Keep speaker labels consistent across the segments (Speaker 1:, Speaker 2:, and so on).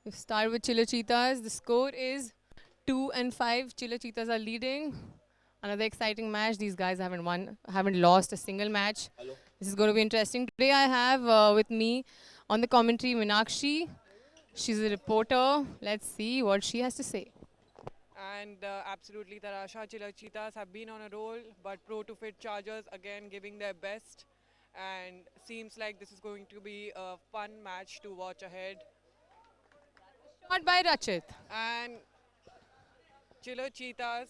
Speaker 1: We start with Chiller Cheetahs. The score is 2-5. Chiller Cheetahs are leading. Another exciting match. These guys haven't lost a single match.
Speaker 2: Hello.
Speaker 1: This is going to be interesting. Today I have with me on the commentary Meenakshi. She's a reporter. Let's see what she has to say.
Speaker 3: And absolutely, Tarasha Cheetahs have been on a roll, but Pro to Fit Chargers again giving their best. And seems like this is going to be a fun match to watch ahead.
Speaker 1: Shot by Rachit.
Speaker 3: And Chiller Cheetahs,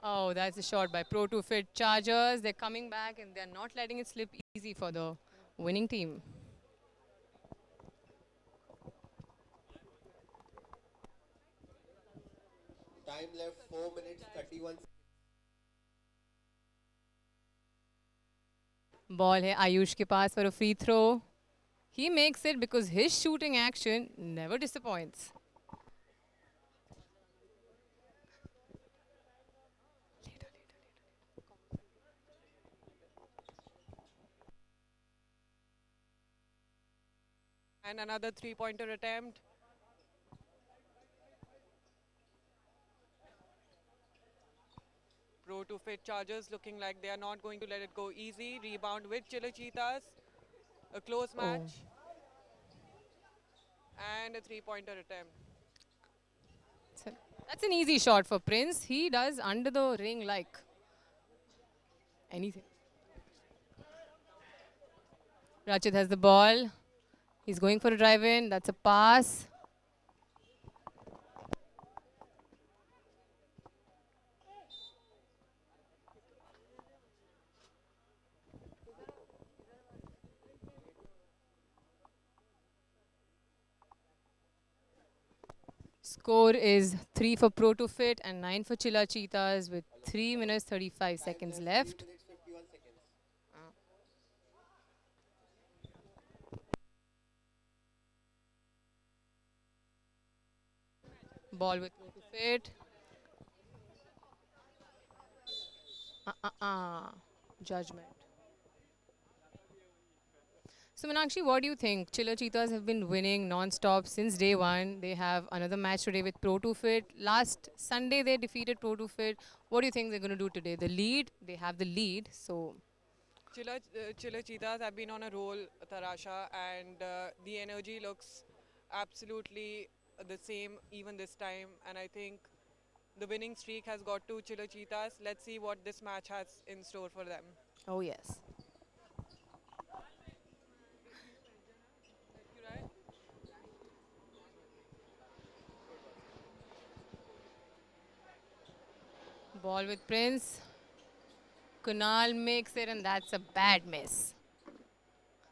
Speaker 1: Oh, that's a shot by Pro to Fit Chargers. They're coming back and they're not letting it slip easy for the winning team.
Speaker 2: Time left 4 minutes 31 seconds.
Speaker 1: Ball है आयुष के पास for a free throw. He makes it because his shooting action never disappoints.
Speaker 3: and another three-pointer attempt. Pro to Fit Chargers looking like they are not going to let it go easy. Rebound with Chiller Cheetahs. A close
Speaker 1: Oh.
Speaker 3: match. And a three-pointer attempt.
Speaker 1: So that's an easy shot for Prince. He does under the ring like anything. Rachit has the ball. He's going for a drive in. That's a pass. Score is 3 for Pro to Fit and 9 for Chilla Cheetahs with 3 minutes 35 seconds left.
Speaker 2: 3 minutes 51 seconds.
Speaker 1: Ball with Pro to Fit. Judgment. So Meenakshi, what do you think? Chiller Cheetahs have been winning non-stop since day one. They have another match today with Pro to Fit. Last Sunday they defeated Pro to Fit. What do you think they're going to do today? The lead, they have the lead. So
Speaker 3: Chiller Cheetahs have been on a roll, Tarasha, and the energy looks absolutely the same even this time. And I think the winning streak has got to Chiller Cheetahs. Let's see what this match has in store for them.
Speaker 1: oh yes. Ball with Prince. Kunal makes it and that's a bad miss.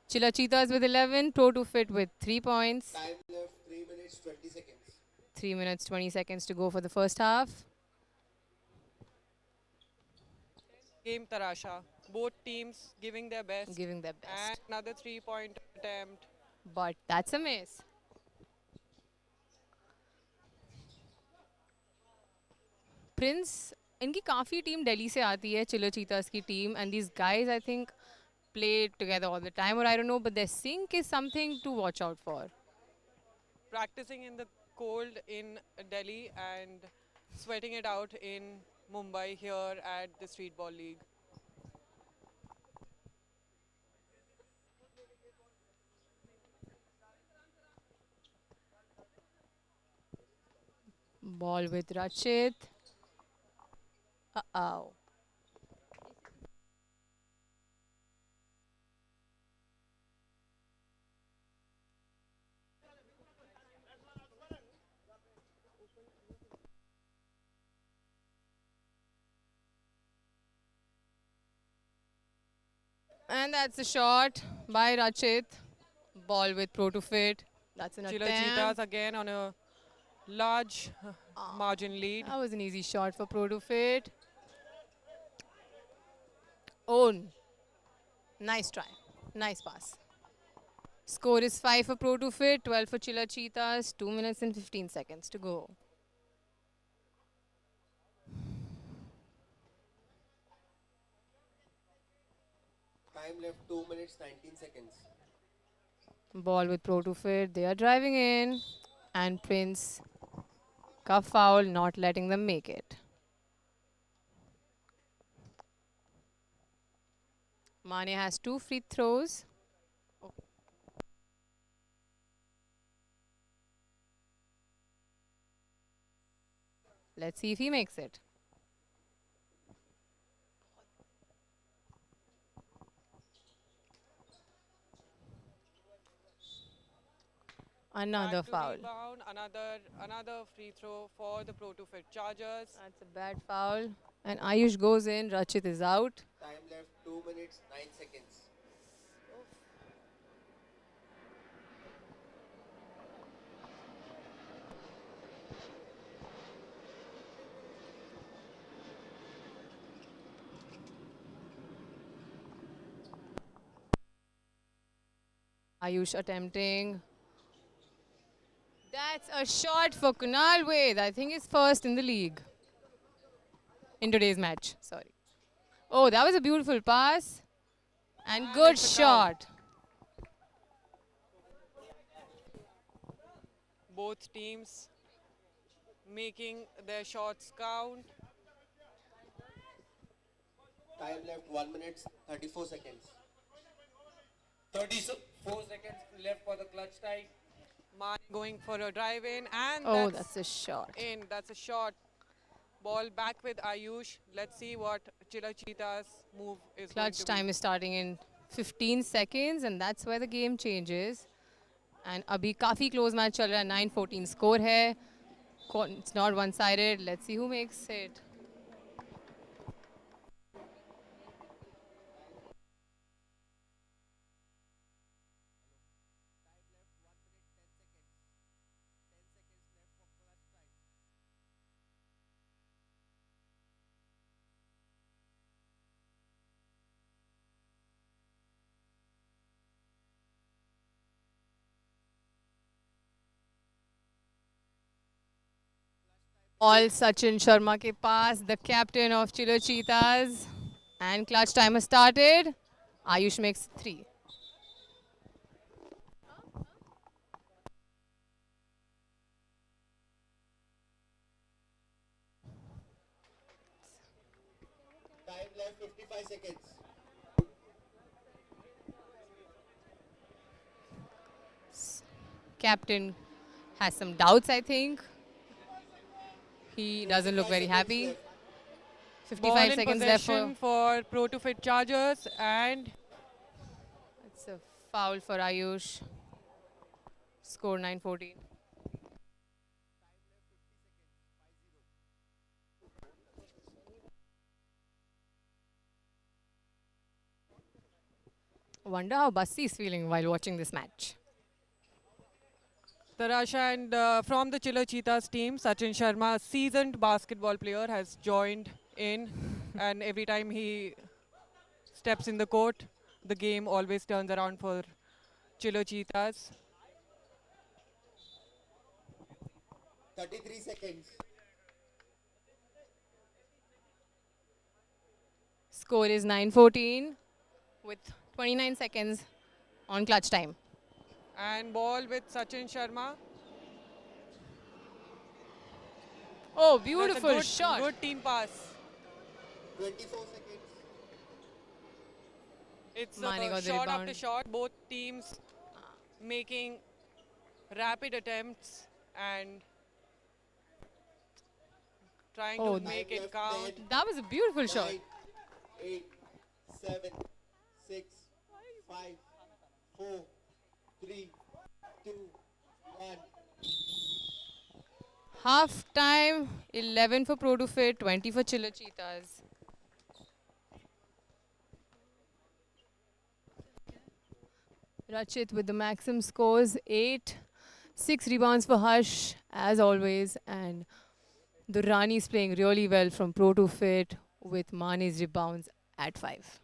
Speaker 1: Chilla Cheetahs with 11, Pro to Fit with 3 points.
Speaker 2: Time left 3 minutes 20 seconds.
Speaker 1: 3 minutes 20 seconds to go for the first half.
Speaker 3: Game Tarasha. Both teams giving their best.
Speaker 1: Giving their
Speaker 3: And
Speaker 1: best.
Speaker 3: another three-point attempt.
Speaker 1: But that's a miss. Prince, इनकी काफ़ी team Delhi से आती है चिल्लर चीतास की team and these guys I think play together all the time or I don't know but their sync is something to watch out for.
Speaker 3: Practicing in the cold in Delhi and sweating it out in Mumbai here at the Streetball League.
Speaker 1: Ball with Rachit. Uh-oh. And that's a shot by Rachit. Ball with Pro to Fit. That's an
Speaker 3: Chiller
Speaker 1: attempt.
Speaker 3: Cheetahs again on a large margin lead.
Speaker 1: That was an easy shot for Pro to Fit. Own. Nice try. Nice pass. Score is 5 for Pro to Fit, 12 for Chilla Cheetahs, 2 minutes and 15 seconds to go.
Speaker 2: Time left 2 minutes 19 seconds.
Speaker 1: Ball with Pro to Fit. They are driving in. And Prince, cup foul, not letting them make it. Mane has 2 free throws. Let's see if he makes it. Another
Speaker 3: Back to
Speaker 1: foul.
Speaker 3: rebound, another free throw for the Pro to Fit Chargers.
Speaker 1: That's a bad foul. And Ayush goes in. Rachit is out.
Speaker 2: Time left 2 minutes 9 seconds.
Speaker 1: Ayush attempting. That's a shot for Kunal Ved. I think he's first in the league. In today's match. Sorry. Oh, that was a beautiful pass. And good
Speaker 3: it's a count.
Speaker 1: shot.
Speaker 3: Both teams making their shots count.
Speaker 2: Time left 1 minute 34 seconds.
Speaker 4: 34 seconds left for the clutch time.
Speaker 3: Mane going for a drive in, and
Speaker 1: Oh,
Speaker 3: that's
Speaker 1: that's a shot.
Speaker 3: in. That's a shot. Ball back with Ayush. Let's see what Chilla Cheetah's move is going
Speaker 1: Clutch
Speaker 3: to
Speaker 1: time is starting in 15 seconds, and that's where the game changes. And अभी काफी close match चल रहा है. 9-14 score है. It's not one-sided. Let's see who makes it. All Sachin Sharma ke paas, the captain of Chilo Cheetahs. And clutch time has started. Ayush makes 3.
Speaker 2: Time left 55 seconds.
Speaker 1: Captain has some doubts, I think. He doesn't look
Speaker 2: 25
Speaker 1: very
Speaker 2: seconds
Speaker 1: happy.
Speaker 2: left.
Speaker 1: 55
Speaker 3: ball in
Speaker 1: seconds left
Speaker 3: possession
Speaker 1: for.
Speaker 3: for Pro to Fit Chargers, and
Speaker 1: It's a foul for Ayush. Score 9-14. Wonder how Bassi is feeling while watching this match.
Speaker 3: Tarasha and from the Chiller Cheetahs team, Sachin Sharma, a seasoned basketball player, has joined in, and every time he steps in the court, the game always turns around for Chiller Cheetahs.
Speaker 2: 33 seconds.
Speaker 1: Score is 9-14 with 29 seconds on clutch time.
Speaker 3: And ball with Sachin Sharma.
Speaker 1: Oh,
Speaker 3: That's a
Speaker 1: beautiful
Speaker 3: good,
Speaker 1: shot.
Speaker 3: good team pass.
Speaker 2: 24 seconds.
Speaker 3: It's
Speaker 1: Mane got the
Speaker 3: shot
Speaker 1: rebound.
Speaker 3: after shot. Both teams making rapid attempts and trying
Speaker 1: Oh,
Speaker 3: to make
Speaker 2: Time
Speaker 3: it
Speaker 2: left
Speaker 3: count.
Speaker 2: 10,
Speaker 1: That was a beautiful shot.
Speaker 2: 9, 8, 7, 6, 5, 4, 3, 2, 1.
Speaker 1: Half time 11 for Pro to Fit, 20 for Chiller Cheetahs. Rachit with the maximum scores 8, 6 rebounds for Harsh as always, and the Rani is playing really well from Pro to Fit with Mani's rebounds at 5.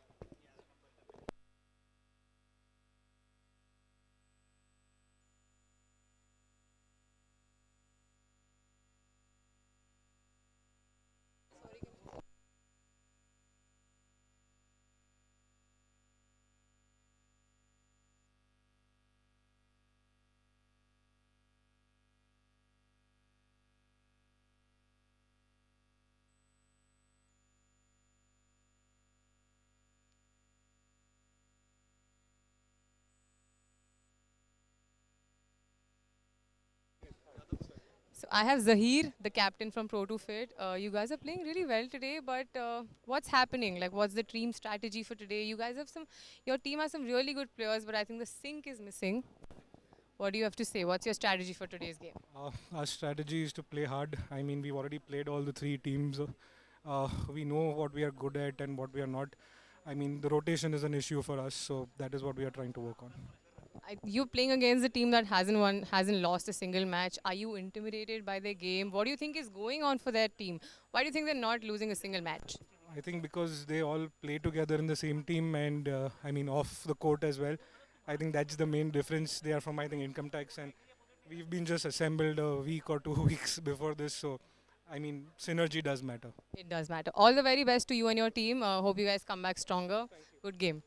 Speaker 1: I have Zahir, the captain from Pro 2 Fit. You guys are playing really well today, but what's happening? Like, what's the team strategy for today? You guys have your team has some really good players, but I think the sync is missing. What do you have to say? What's your strategy for today's game?
Speaker 5: Our strategy is to play hard. I mean, we've already played all the three teams. We know what we are good at and what we are not. I mean, the rotation is an issue for us, so that is what we are trying to work on.
Speaker 1: You're playing against a team that hasn't lost a single match. Are you intimidated by their game? What do you think is going on for that team? Why do you think they're not losing a single match?
Speaker 5: I think because they all play together in the same team and I mean, off the court as well. I think that's the main difference. They are from, I think, income tax, and we've been just assembled a week or 2 weeks before this, so I mean, synergy does matter.
Speaker 1: It does matter. All the very best to you and your team. Hope you guys come back stronger. Good game.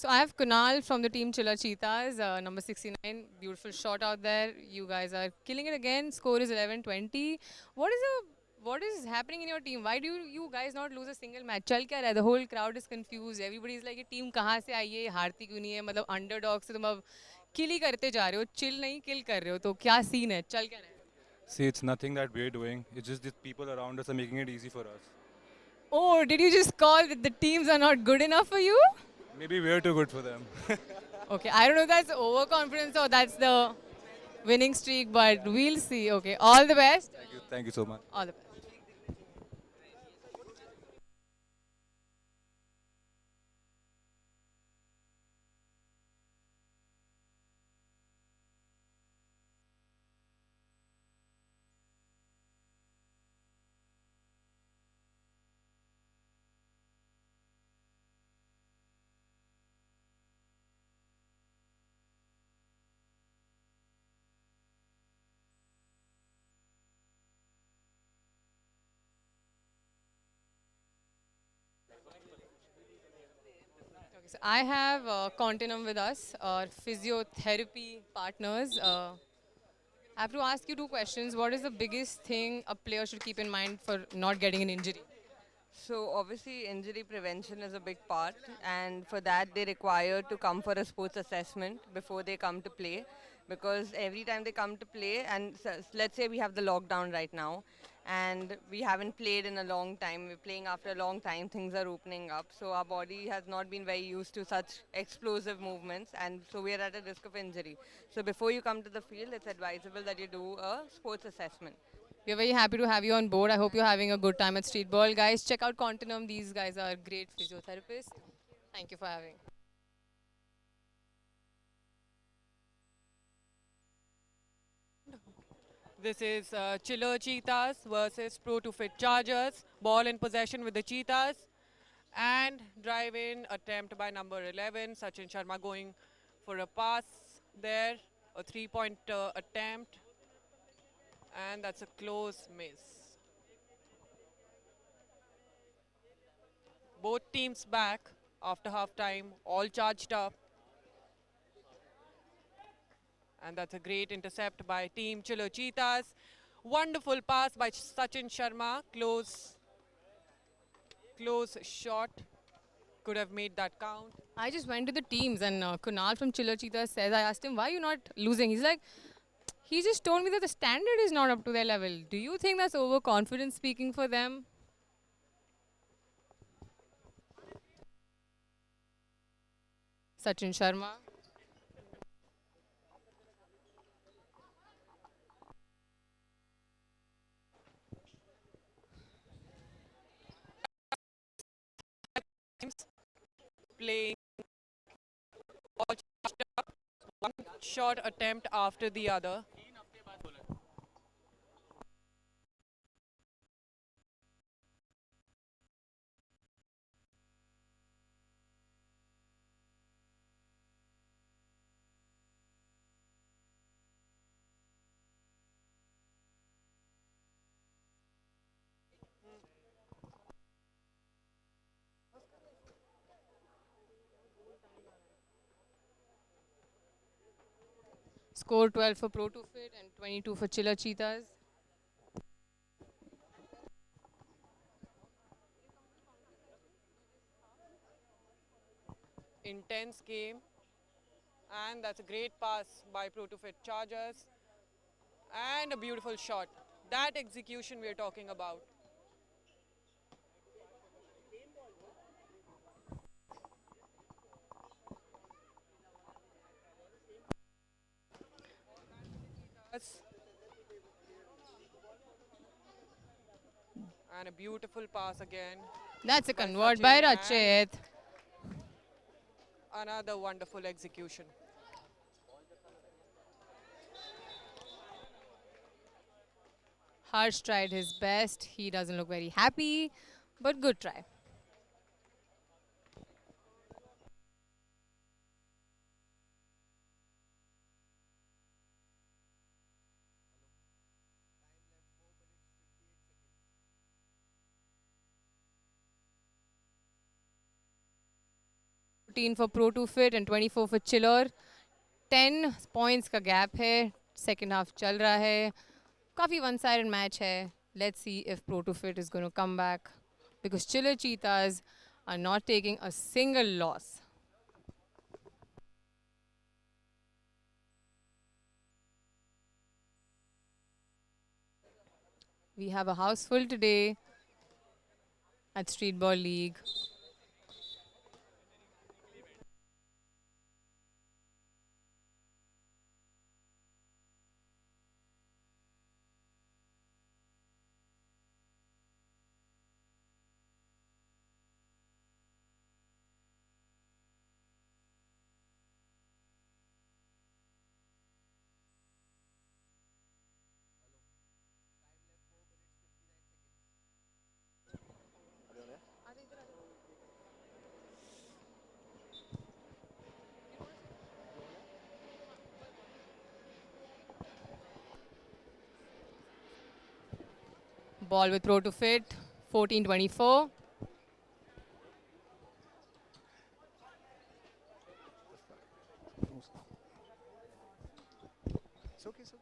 Speaker 1: So I have Kunal from the team Chiller Cheetahs, number 69. Beautiful shot out there. You guys are killing it again. Score is 11-20. What is happening in your team? Why do you guys not lose a single match? चल क्या रहा है? The whole crowd is confused. Everybody is like, ये team कहाँ से आई है? हारती क्यों नहीं है? मतलब underdog से तुम अब kill ही करते जा रहे हो. Chill नहीं kill कर रहे हो. तो क्या scene है? चल क्या रहा है?
Speaker 6: See, it's nothing that we're doing. It's just the people around us are making it easy for us.
Speaker 1: Oh, did you just call that the teams are not good enough for you?
Speaker 6: Maybe we're too good for them.
Speaker 1: Okay, I don't know if that's overconfidence or that's the winning streak, but we'll see. Okay, all the best.
Speaker 6: Thank you so much.
Speaker 1: All the best. Okay, so I have Continuum with us, our physiotherapy partners. I have to ask you two questions. What is the biggest thing a player should keep in mind for not getting an injury?
Speaker 7: So obviously injury prevention is a big part, and for that they require to come for a sports assessment before they come to play, because every time they come to play, and let's say we have the lockdown right now and we haven't played in a long time, we're playing after a long time, things are opening up, so our body has not been very used to such explosive movements, and so we're at a risk of injury. So before you come to the field, it's advisable that you do a sports assessment.
Speaker 1: We're very happy to have you on board. I hope you're having a good time at Street Ball. Guys, check out Continuum. These guys are great physiotherapists. Thank you for having.
Speaker 3: This is Chiller Cheetahs versus Pro 2 Fit Chargers. Ball in possession with the Cheetahs. And drive in attempt by number 11. Sachin Sharma going for a pass there. A 3-point attempt. And that's a close miss. Both teams back after half time, all charged up. And that's a great intercept by team Chiller Cheetahs. Wonderful pass by Sachin Sharma. Close shot. Could have made that count.
Speaker 1: I just went to the teams and Kunal from Chiller Cheetah says, I asked him, why are you not losing? He's like, he just told me that the standard is not up to their level. Do you think that's overconfidence speaking for them? Sachin Sharma.
Speaker 3: Playing all charged up. One shot attempt after the other.
Speaker 1: Score 12 for Pro 2 Fit and 22 for Chiller Cheetahs.
Speaker 3: intense game. And that's a great pass by Protofit Chargers. And a beautiful shot. That execution we're talking about. Yes. And a beautiful pass again.
Speaker 1: That's a
Speaker 3: by
Speaker 1: convert
Speaker 3: Sachin
Speaker 1: by
Speaker 3: and
Speaker 1: Rachit.
Speaker 3: Another wonderful execution.
Speaker 1: Harsh tried his best. He doesn't look very happy, but good try. For Pro 2 Fit and 24 for Chiller. 10 points का gap है. Second half चल रहा है. काफी one-sided match है. Let's see if Pro 2 Fit is going to come back because Chiller Cheetahs are not taking a single loss. We have a house full today at Streetball League. Ball with Pro to Fit, 14-24.
Speaker 8: It's okay, it's okay.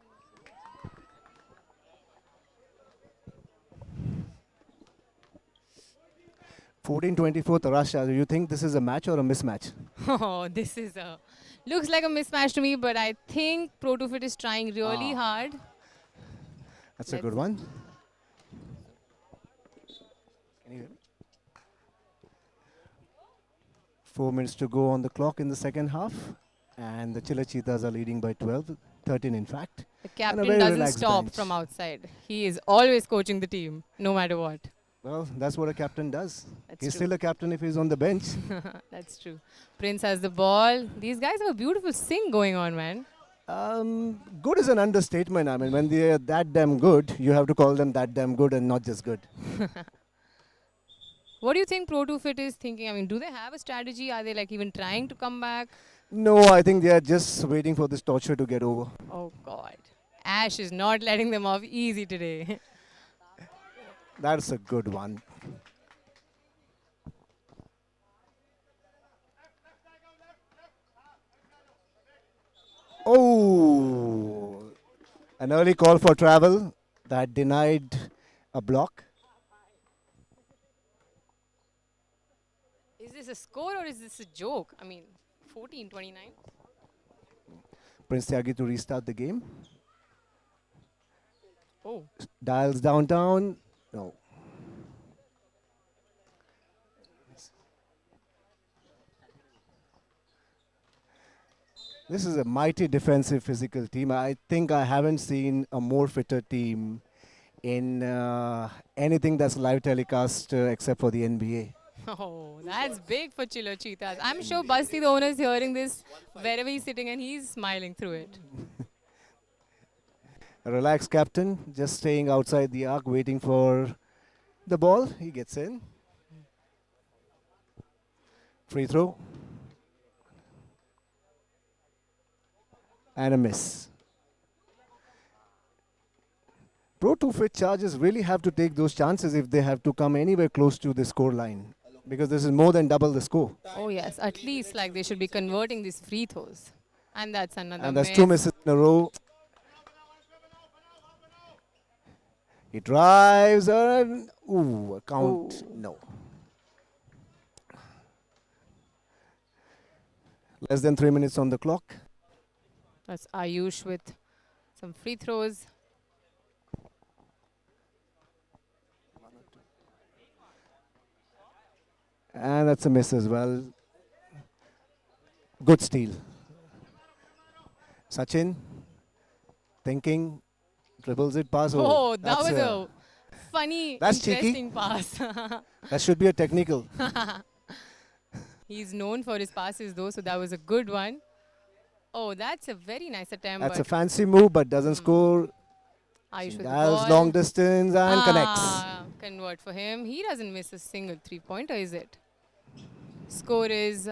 Speaker 8: 14-24 Tarasha, do you think this is a match or a mismatch?
Speaker 1: Oh, this is a looks like a mismatch to me, but I think Pro to Fit is trying really hard.
Speaker 8: That's a good one. Can you hear me? 4 minutes to go on the clock in the second half. And the Chiller Cheetahs are leading by 12, 13 in fact.
Speaker 1: The
Speaker 8: And a
Speaker 1: captain
Speaker 8: very
Speaker 1: doesn't
Speaker 8: relaxed
Speaker 1: stop
Speaker 8: bench.
Speaker 1: from outside. He is always coaching the team, no matter what.
Speaker 8: Well, that's what a captain does.
Speaker 1: That's
Speaker 8: He's
Speaker 1: true.
Speaker 8: still a captain if he's on the bench.
Speaker 1: That's true. Prince has the ball. These guys have a beautiful sing going on, man.
Speaker 8: Good is an understatement. I mean, when they're that damn good, you have to call them that damn good and not just good.
Speaker 1: What do you think Pro 2 Fit is thinking? I mean, do they have a strategy? Are they like even trying to come back?
Speaker 8: No, I think they are just waiting for this torture to get over.
Speaker 1: Oh, God. Ash is not letting them off easy today.
Speaker 8: That's a good one. Oh, an early call for travel that denied a block.
Speaker 1: Is this a score or is this a joke? I mean, 14-29.
Speaker 8: Prince Tyagi to restart the game.
Speaker 1: Oh.
Speaker 8: Dials downtown. No. This is a mighty defensive physical team. I think I haven't seen a more fitter team in anything that's live telecast except for the NBA.
Speaker 1: Oh, that's big for Chiller Cheetahs. I'm sure Basti, the owner, is hearing this wherever he's sitting and he's smiling through it.
Speaker 8: A relaxed captain, just staying outside the arc, waiting for the ball. He gets in. Free throw. And a miss. Pro 2 Fit Chargers really have to take those chances if they have to come anywhere close to the score line, because this is more than double the score.
Speaker 1: Oh, yes. At least like they should be converting these free throws. And that's another
Speaker 8: And that's
Speaker 1: miss.
Speaker 8: 2 misses in a row. He drives and ooh, a count. No. Less than 3 minutes on the clock.
Speaker 1: That's Ayush with some free throws.
Speaker 8: And that's a miss as well. Good steal. Sachin, thinking, dribbles it past.
Speaker 1: Oh, that
Speaker 8: that's
Speaker 1: was a funny,
Speaker 8: that's cheeky.
Speaker 1: interesting pass.
Speaker 8: that should be a technical.
Speaker 1: He's known for his passes though, so that was a good one. Oh, that's a very nice attempt.
Speaker 8: That's a
Speaker 1: but
Speaker 8: fancy move, but doesn't score.
Speaker 1: Ayush with the
Speaker 8: Dials
Speaker 1: ball.
Speaker 8: long distance and connects.
Speaker 1: Convert for him. He doesn't miss a single three-pointer, is it? Score is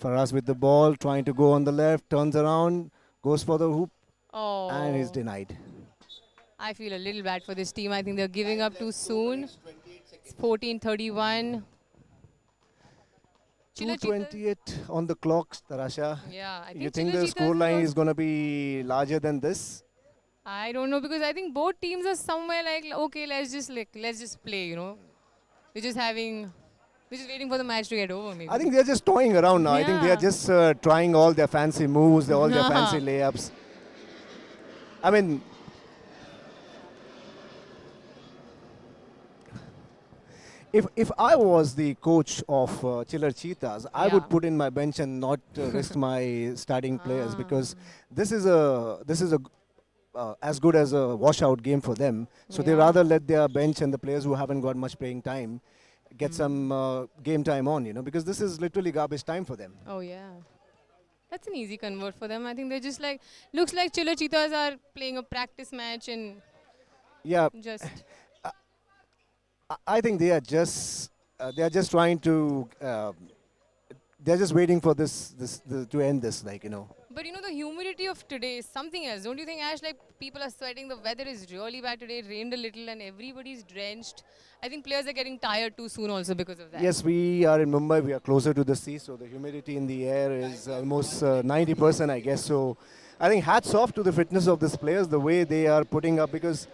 Speaker 8: Faraz with the ball, trying to go on the left, turns around, goes for the hoop,
Speaker 1: oh.
Speaker 8: and is denied.
Speaker 1: I feel a little bad for this team. I think they're giving up too soon. It's 14:31. Chilla Cheetahs-
Speaker 8: 2:28 on the clock, Tarasha.
Speaker 1: Yeah, I think
Speaker 8: You think
Speaker 1: Chilla
Speaker 8: the
Speaker 1: Cheetahs
Speaker 8: score line
Speaker 1: got-
Speaker 8: is going to be larger than this?
Speaker 1: I don't know because I think both teams are somewhere like okay, let's just play. You know, we're just waiting for the match to get over. Maybe.
Speaker 8: I think they're just toying around now. I think they're
Speaker 1: Yeah.
Speaker 8: just trying all their fancy moves, all their fancy layups. I mean, if I was the coach of Chiller Cheetahs, I would
Speaker 1: Yeah.
Speaker 8: put in my bench and not risk my starting players because this is a as good as a washout game for them. So they
Speaker 1: Yeah.
Speaker 8: rather let their bench and the players who haven't got much playing time get some game time on, because this is literally garbage time for them.
Speaker 1: Oh yeah. That's an easy convert for them. I think they're just like looks like Chilla Cheetahs are playing a practice match and
Speaker 8: Yeah,
Speaker 1: just
Speaker 8: I think they are just trying to they're just waiting for to end this,
Speaker 1: But you know, the humidity of today is something else. Don't you think, Ash? Like, people are sweating. The weather is really bad today. It rained a little and everybody's drenched. I think players are getting tired too soon also because of that.
Speaker 8: Yes, we are in Mumbai. We are closer to the sea, so the humidity in the air is almost 90%, I guess. So I think hats off to the fitness of these players, the way they are putting up, because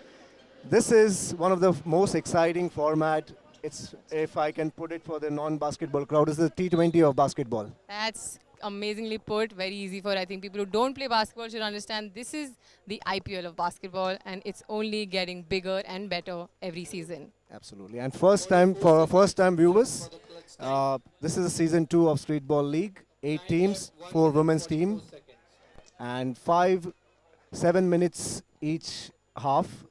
Speaker 8: this is one of the most exciting format. It's, if I can put it for the non-basketball crowd, it's the T20 of basketball.
Speaker 1: That's amazingly put. Very easy for, I think, people who don't play basketball should understand this is the IPL of basketball and it's only getting bigger and better every season.
Speaker 8: Absolutely. And first time, for our first-time viewers, this is season 2 of Streetball League. 8 teams, 4 women's team, and 7 minutes each half.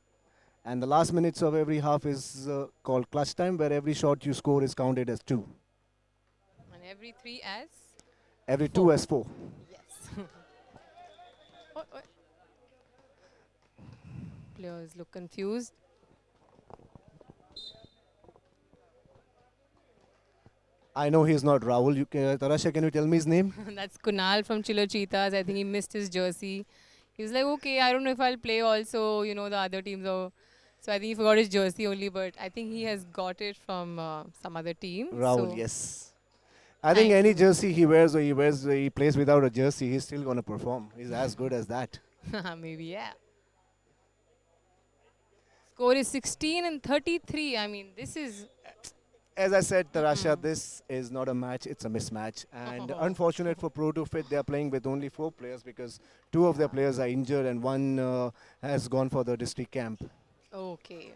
Speaker 8: And the last minutes of every half is called clutch time, where every shot you score is counted as 2.
Speaker 1: And every 3 as?
Speaker 8: Every 2 as 4.
Speaker 1: Yes. What? Players look confused.
Speaker 8: I know he's not Rahul. Tarasha, can you tell me his name?
Speaker 1: That's Kunal from Chiller Cheetahs. I think he missed his jersey. He was like, okay, I don't know if I'll play also, the other teams. So I think he forgot his jersey only, but I think he has got it from some other team.
Speaker 8: Rahul,
Speaker 1: so
Speaker 8: yes. I think
Speaker 1: Thank
Speaker 8: any
Speaker 1: you.
Speaker 8: jersey he wears, or he plays without a jersey, he's still going to perform. He's as good as that.
Speaker 1: Maybe, yeah. Score is 16 and 33. I mean, this is...
Speaker 8: As I said, Tarasha, this is not a match, it's a mismatch. And unfortunate for Pro to Fit, they are playing with only 4 players because 2 of their players are injured and 1 has gone for the district camp.
Speaker 1: Okay.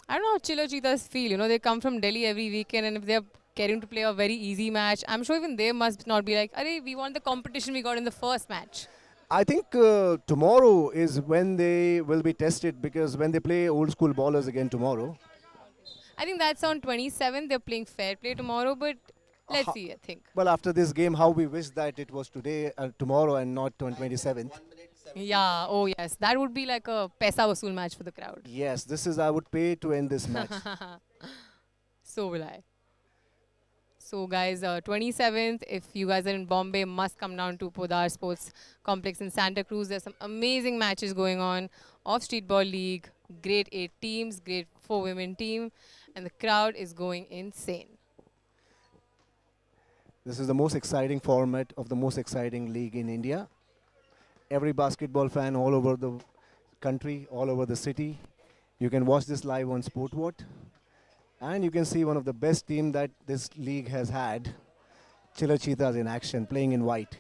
Speaker 1: I don't know how Chiller Cheetahs feel. They come from Delhi every weekend, and if they're getting to play a very easy match, I'm sure even they must not be like, "Arey, we want the competition we got in the first match."
Speaker 8: I think tomorrow is when they will be tested, because when they play old school ballers again tomorrow.
Speaker 1: I think that's on 27th. They're playing fair play tomorrow, but let's see, I think.
Speaker 8: Well, after this game, how we wish that it was tomorrow and not on 27th.
Speaker 1: Yeah, oh yes. That would be like a Paisa Vasool match for the crowd.
Speaker 8: Yes, I would pay to end this match.
Speaker 1: So will I. So guys, 27th, if you guys are in Bombay, must come down to Podar Sports Complex in Santa Cruz. There's some amazing matches going on of Streetball League. Great 8 teams, great 4 women team, and the crowd is going insane.
Speaker 8: This is the most exciting format of the most exciting league in India. Every basketball fan all over the country, all over the city, you can watch this live on SportWatt. And you can see one of the best team that this league has had, Chiller Cheetahs in action, playing in white.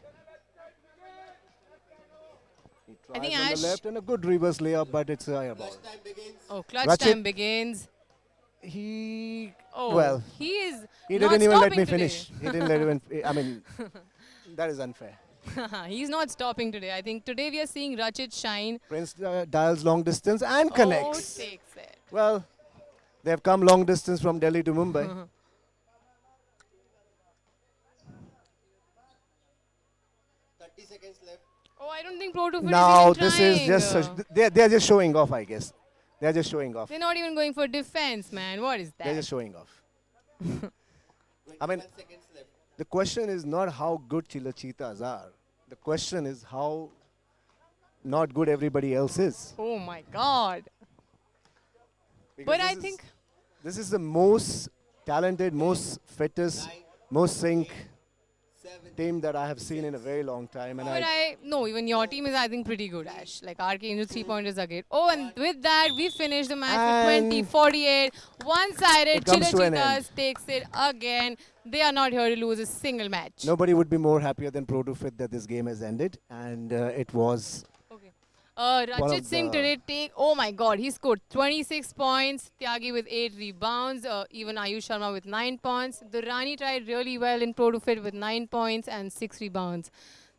Speaker 8: He
Speaker 1: I think
Speaker 8: tries on
Speaker 1: Ash.
Speaker 8: the left and a good reverse layup, but it's a air ball.
Speaker 2: Clutch time begins.
Speaker 1: Oh, clutch
Speaker 8: Rachit.
Speaker 1: time begins.
Speaker 8: He
Speaker 1: Oh,
Speaker 8: well,
Speaker 1: he is.
Speaker 8: he
Speaker 1: not
Speaker 8: didn't even let
Speaker 1: stopping
Speaker 8: me
Speaker 1: today.
Speaker 8: finish. He didn't let even. I mean, that is unfair.
Speaker 1: He's not stopping today. I think today we are seeing Rachit shine.
Speaker 8: Prince dials long distance and connects.
Speaker 1: Oh, takes it.
Speaker 8: Well, they have come long distance from Delhi to Mumbai.
Speaker 2: 30 seconds left.
Speaker 1: Oh, I don't think Pro 2 Fit
Speaker 8: Now
Speaker 1: is even
Speaker 8: this is just
Speaker 1: trying.
Speaker 8: they're just showing off, I guess. They're just showing off.
Speaker 1: They're not even going for defense, man. What is
Speaker 8: They're
Speaker 1: that?
Speaker 8: just showing off.
Speaker 2: 21
Speaker 8: I mean,
Speaker 2: seconds left.
Speaker 8: the question is not how good Chiller Cheetahs are. The question is how not good everybody else is.
Speaker 1: Oh my God.
Speaker 8: Because
Speaker 1: But I
Speaker 8: this is-
Speaker 1: think
Speaker 8: this is the most talented, most fittest, most sync
Speaker 2: 7.
Speaker 8: team that I have seen in a very long time. And
Speaker 1: But no, even your team is, I think, pretty good, Ash. Like, Archangel 3-pointers are great. Oh, and with that, we finish the match
Speaker 8: And
Speaker 1: with 20-48. One-sided.
Speaker 8: it comes
Speaker 1: Chiller
Speaker 8: to an end.
Speaker 1: Cheetahs takes it again. They are not here to lose a single match.
Speaker 8: nobody would be more happier than Pro 2 Fit that this game has ended. And it was
Speaker 1: Okay.
Speaker 8: One
Speaker 1: Rachit
Speaker 8: of
Speaker 1: Singh
Speaker 8: the-
Speaker 1: today oh my God, he scored 26 points. Tyagi with 8 rebounds. Even Ayush Sharma with 9 points. Durrani tried really well in Pro 2 Fit with 9 points and 6 rebounds.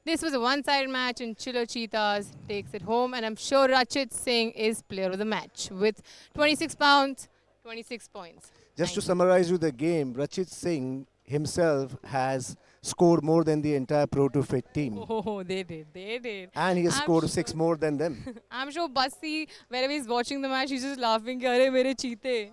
Speaker 1: This was a one-sided match and Chiller Cheetahs takes it home. And I'm sure Rachit Singh is player of the match with 26 pounds, 26 points.
Speaker 8: just to
Speaker 1: Thank you.
Speaker 8: summarize you the game. Rachit Singh himself has scored more than the entire Pro 2 Fit team.
Speaker 1: Oh, they did. They did.
Speaker 8: And he has
Speaker 1: I'm
Speaker 8: scored
Speaker 1: sure-
Speaker 8: 6 more than them.
Speaker 1: I'm sure Bassi, wherever he's watching the match, he's just laughing. Arey, mere cheete.